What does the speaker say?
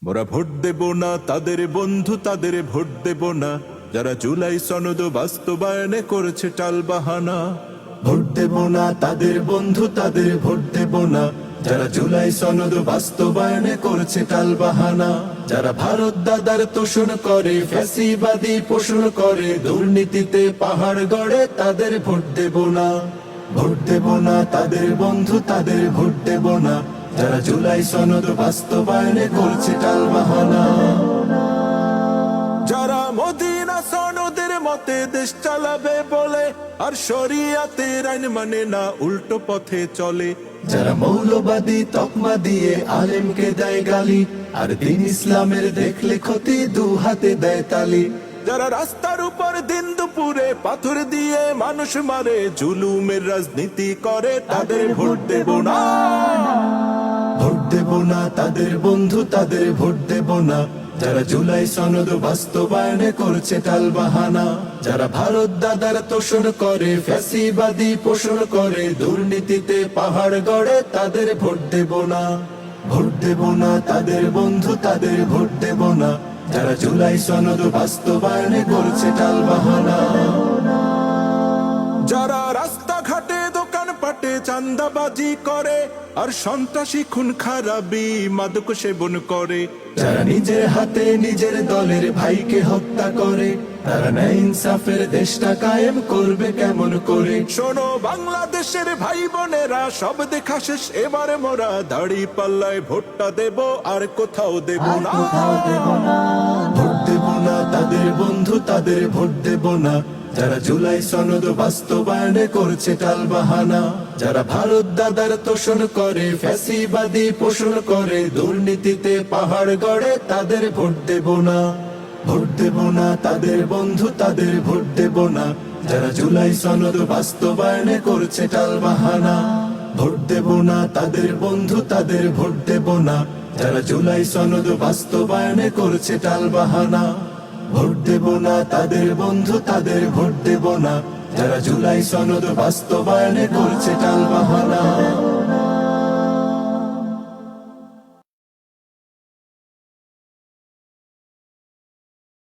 মোরা ভোট দেব না তাদের বন্ধু, তাদের ভোট দেব না যারা জুলাই সনদ বাস্তবায়নে করেছে টালবাহানা। ভোট দেব না তাদের বন্ধু, তাদের ভোট দেব না যারা জুলাই সনদ বাস্তবায়নে করেছে টালবাহানা। যারা ভারত দাদার তোষণ করে, ফ্যাসিবাদী পোষণ করে, দুর্নীতিতে পাহাড় গড়ে, তাদের ভোট দেব না। ভোট দেব না তাদের বন্ধু, তাদের ভোট দেব না যারা জুলাই সনদ বাস্তবায়নে করছে টালবাহানা। যারা মদিনা সনদের মতে দেশ চালাবে বলে আর শরিয়াতের আইন মানে না, উল্টো পথে চলে। যারা মৌলবাদী তকমা দিয়ে আলেমকে দেয় গালি আর দিন ইসলামের দেখলে ক্ষতি, দু হাতে দেয় তালি। যারা রাস্তার উপর দিন দুপুরে পাথর দিয়ে মানুষ মারে, জুলুমের রাজনীতি করে, তাদের ভোট দেব না। ভোট দেব না তাদের বন্ধু, তাদের ভোট দেব না যারা জুলাই সনদ বাস্তবায়নে করছে টালবাহানা। যারা ভারত দাদার তোষণ করে, ফ্যাসিবাদী পোষণ করে, দুর্নীতিতে পাহাড় গড়ে, তাদের ভোট দেব না। ভোট দেব না তাদের বন্ধু, তাদের ভোট দেব না যারা জুলাই সনদ বাস্তবায়নে করছে টালবাহানা। যারা রাস্তাঘাটে দোকান পাটে চাঁদাবাজি করে আর সন্ত্রাসী খুন খারাপি মাদক সেবন করে, যারা নিজের হাতে নিজের দলের ভাইকে হত্যা করে, তারা ন্যায় ইনসাফের দেশটা কায়েম করবে কেমন করে? শোনো বাংলাদেশের ভাই বোনেরা, সব দেখা শেষ এবার মোরা দাড়ি পাল্লায় ভোটটা দেব, আর কোথাও দেব না। ভোট দেব না তাদের বন্ধু, তাদের ভোট দেব না যারা জুলাই সনদ বাস্তবায়নে করছে টালবাহানা। যারা ভারত দাদার তোষণ করে, ফ্যাসিবাদী পোষণ করে, দুর্নীতিতে পাহাড় গড়ে, তাদের ভোট দেব না। ভোট দেব না তাদের বন্ধু, তাদের ভোট দেব না যারা জুলাই সনদ বাস্তবায়নে করছে টালবাহানা। ভোট দেব না তাদের বন্ধু, তাদের ভোট দেব না যারা জুলাই সনদ বাস্তবায়নে করছে টালবাহানা। ভোট দেব না তাদের বন্ধু, তাদের ভোট দেব না যারা জুলাই সনদ বাস্তবায়নে করছে টালবাহানা।